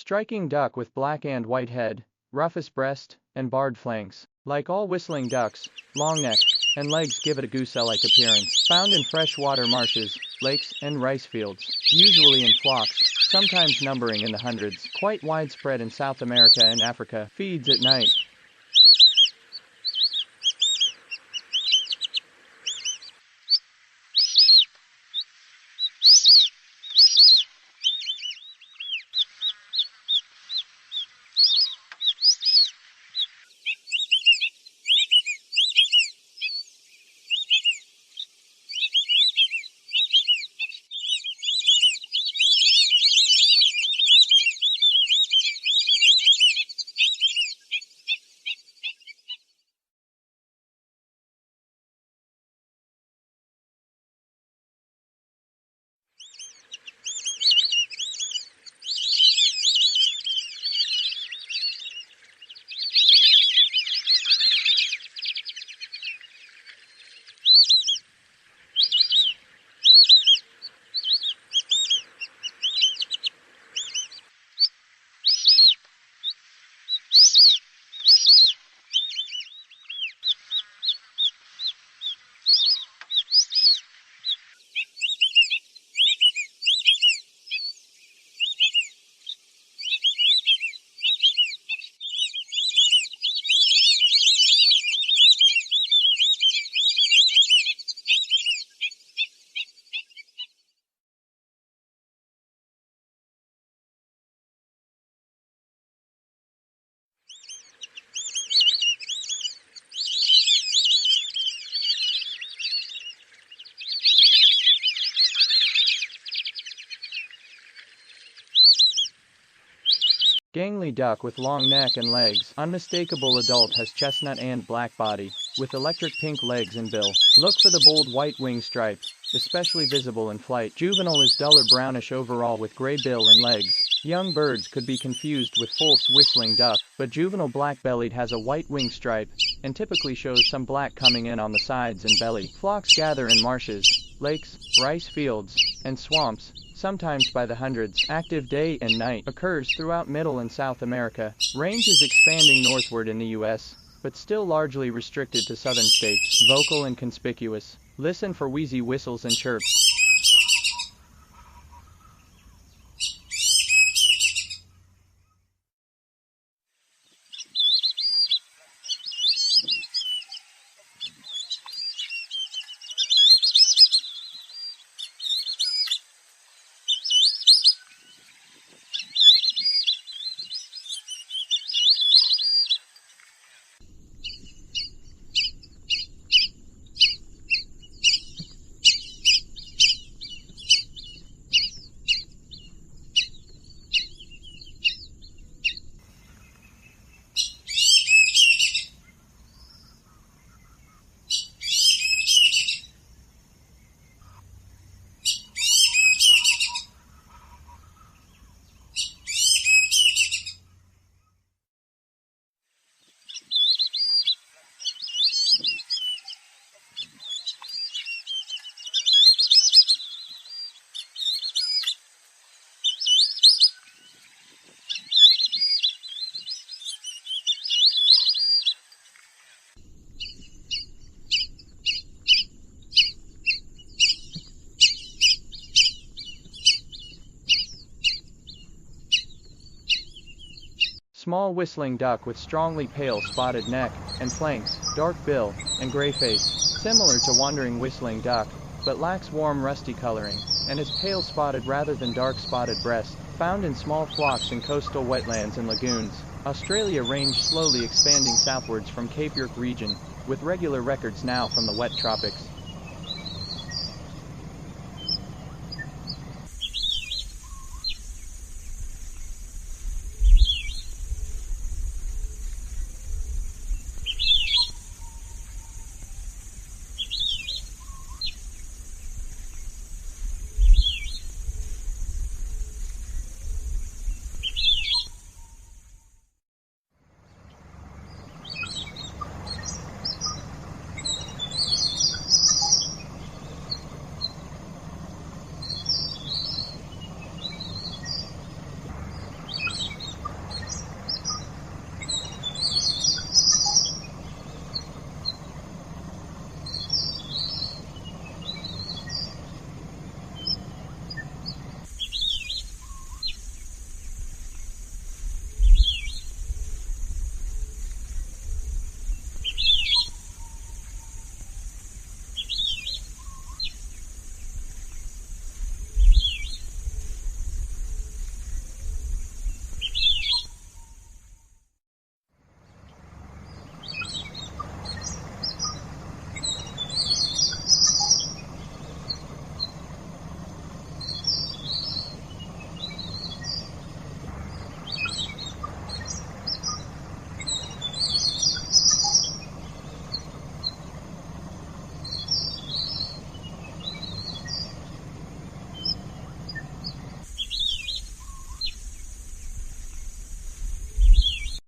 Striking duck with black and white head, rufous breast, and barred flanks. Like all whistling ducks, long neck and legs give it a goose-like appearance. Found in freshwater marshes, lakes, and rice fields, usually in flocks, sometimes numbering in the hundreds. Quite widespread in South America and Africa. Feeds at night. Gangly duck with long neck and legs. Unmistakable adult has chestnut and black body, with electric pink legs and bill. Look for the bold white wing stripe, especially visible in flight. Juvenile is duller brownish overall with gray bill and legs. Young birds could be confused with Fulf's whistling duck, but juvenile black-bellied has a white wing stripe, and typically shows some black coming in on the sides and belly. Flocks gather in marshes, lakes, rice fields, and swamps, sometimes by the hundreds. Active day and night. Occurs throughout Middle and South America. Range is expanding northward in the U.S., but still largely restricted to southern states. Vocal and conspicuous. Listen for wheezy whistles and chirps. Small whistling duck with strongly pale spotted neck and flanks, dark bill, and gray face. Similar to wandering whistling duck, but lacks warm rusty coloring, and is pale spotted rather than dark spotted breast. Found in small flocks in coastal wetlands and lagoons. Australia range slowly expanding southwards from Cape York region, with regular records now from the wet tropics.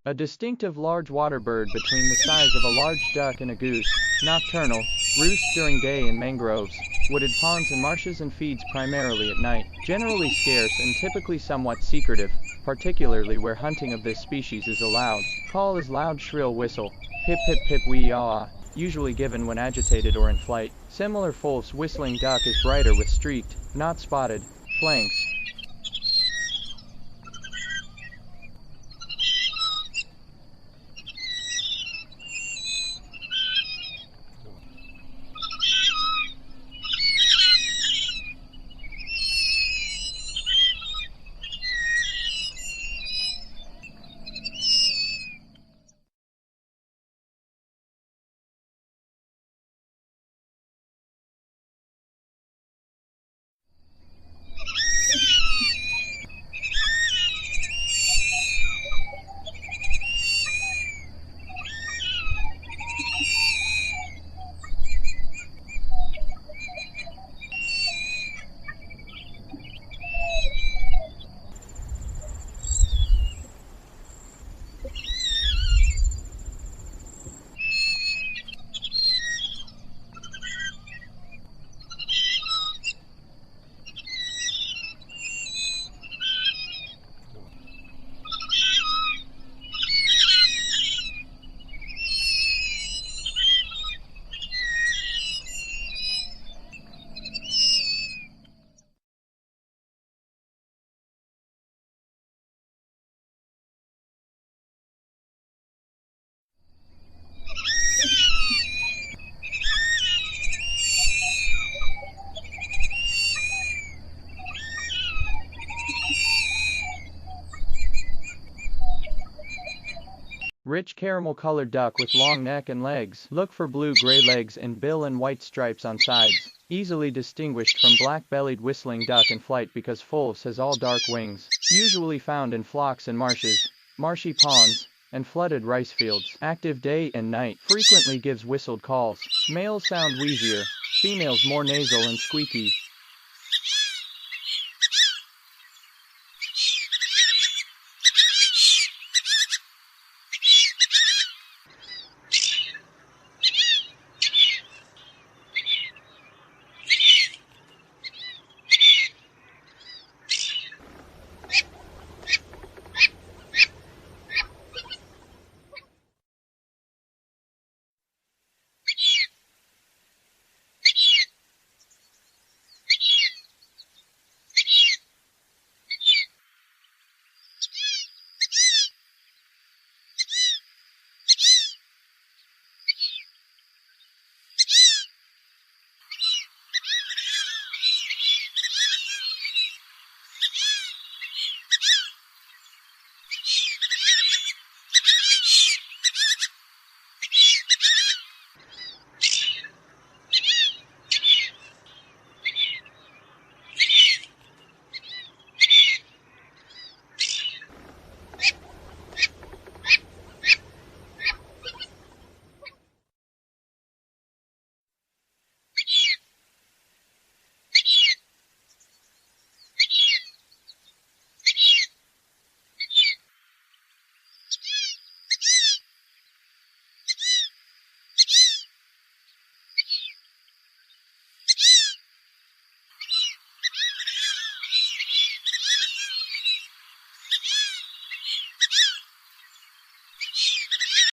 A distinctive large water bird between the size of a large duck and a goose. Nocturnal, roosts during day in mangroves, wooded ponds and marshes and feeds primarily at night. Generally scarce and typically somewhat secretive, particularly where hunting of this species is allowed. Call is loud shrill whistle, pip pip pip wee ah, usually given when agitated or in flight. Similar false whistling duck is brighter with streaked, not spotted, flanks. Rich caramel-colored duck with long neck and legs. Look for blue-gray legs and bill and white stripes on sides. Easily distinguished from black-bellied whistling duck in flight because false has all dark wings. Usually found in flocks and marshes, marshy ponds, and flooded rice fields. Active day and night. Frequently gives whistled calls. Males sound wheezier, females more nasal and squeaky.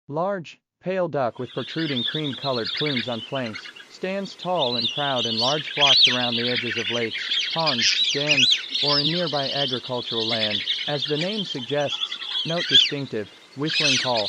Large, pale duck with protruding cream-colored plumes on flanks, stands tall and proud in large flocks around the edges of lakes, ponds, dams, or in nearby agricultural land. As the name suggests, note distinctive, whistling call.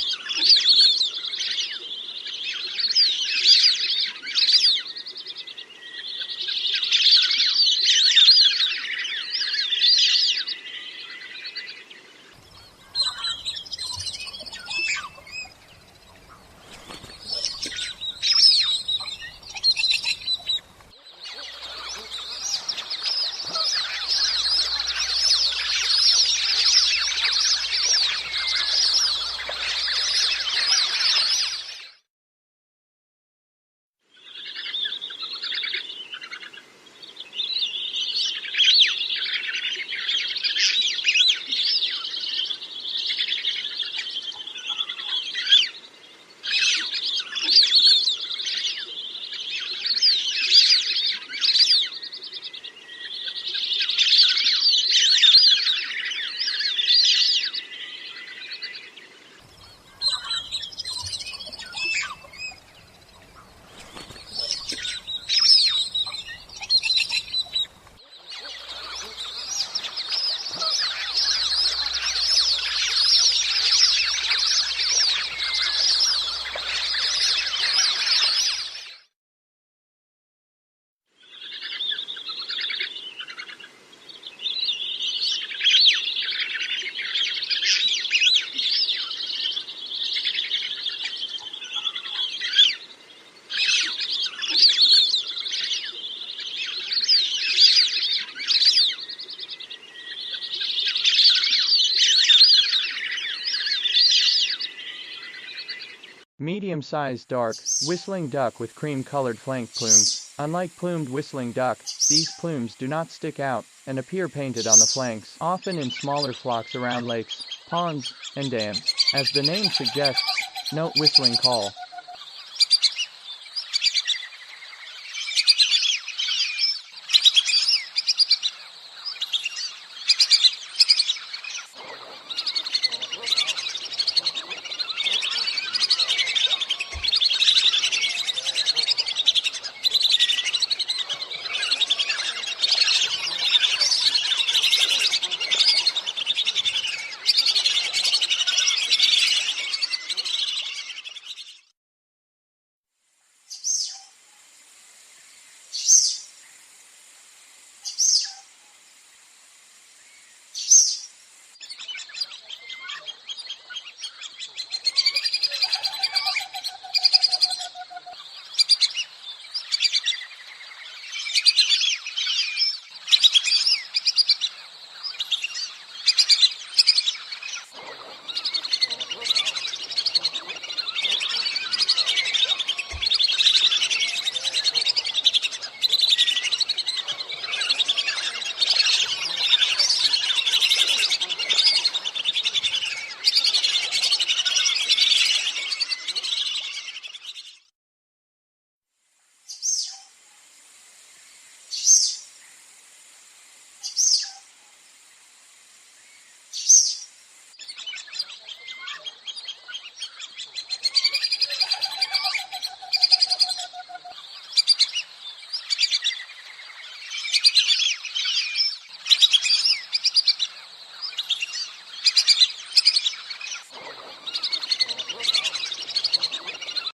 Medium-sized dark, whistling duck with cream-colored flank plumes. Unlike plumed whistling duck, these plumes do not stick out and appear painted on the flanks, often in smaller flocks around lakes, ponds, and dams. As the name suggests, note whistling call.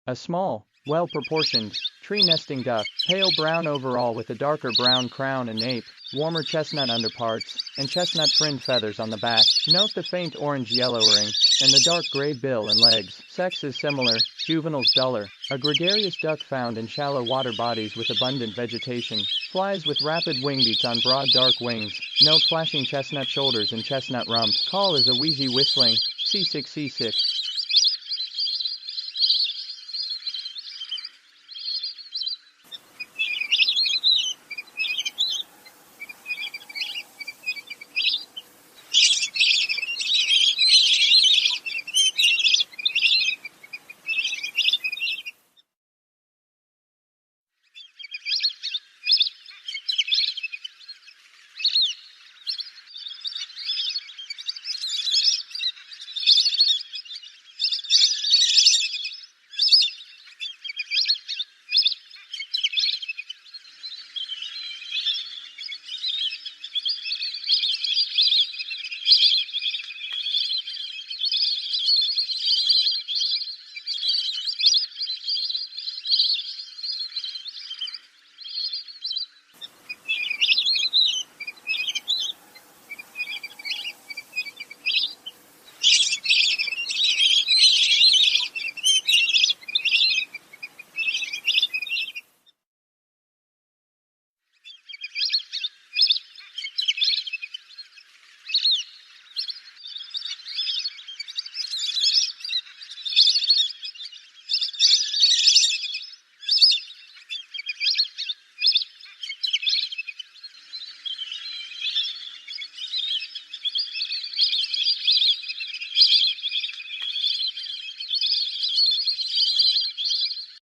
A small, well-proportioned, tree-nesting duck, pale brown overall with a darker brown crown and nape, warmer chestnut underparts, and chestnut-fringed feathers on the back. Note the faint orange-yellow ring, and the dark gray bill and legs. Sex is similar, juveniles duller. A gregarious duck found in shallow water bodies with abundant vegetation. Flies with rapid wing beats on broad dark wings. Note flashing chestnut shoulders and chestnut rump. Call is a wheezy whistling, seasick seasick.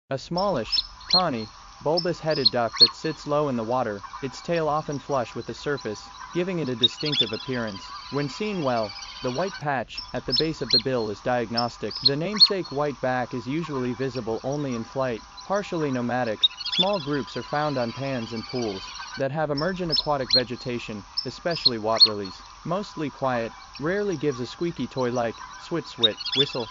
A smallish, tawny, bulbous-headed duck that sits low in the water, its tail often flush with the surface, giving it a distinctive appearance. When seen well, the white patch at the base of the bill is diagnostic. The namesake white back is usually visible only in flight, partially nomadic. Small groups are found on pans and pools that have emergent aquatic vegetation, especially waterlilies. Mostly quiet, rarely gives a squeaky toy-like swit-swit whistle.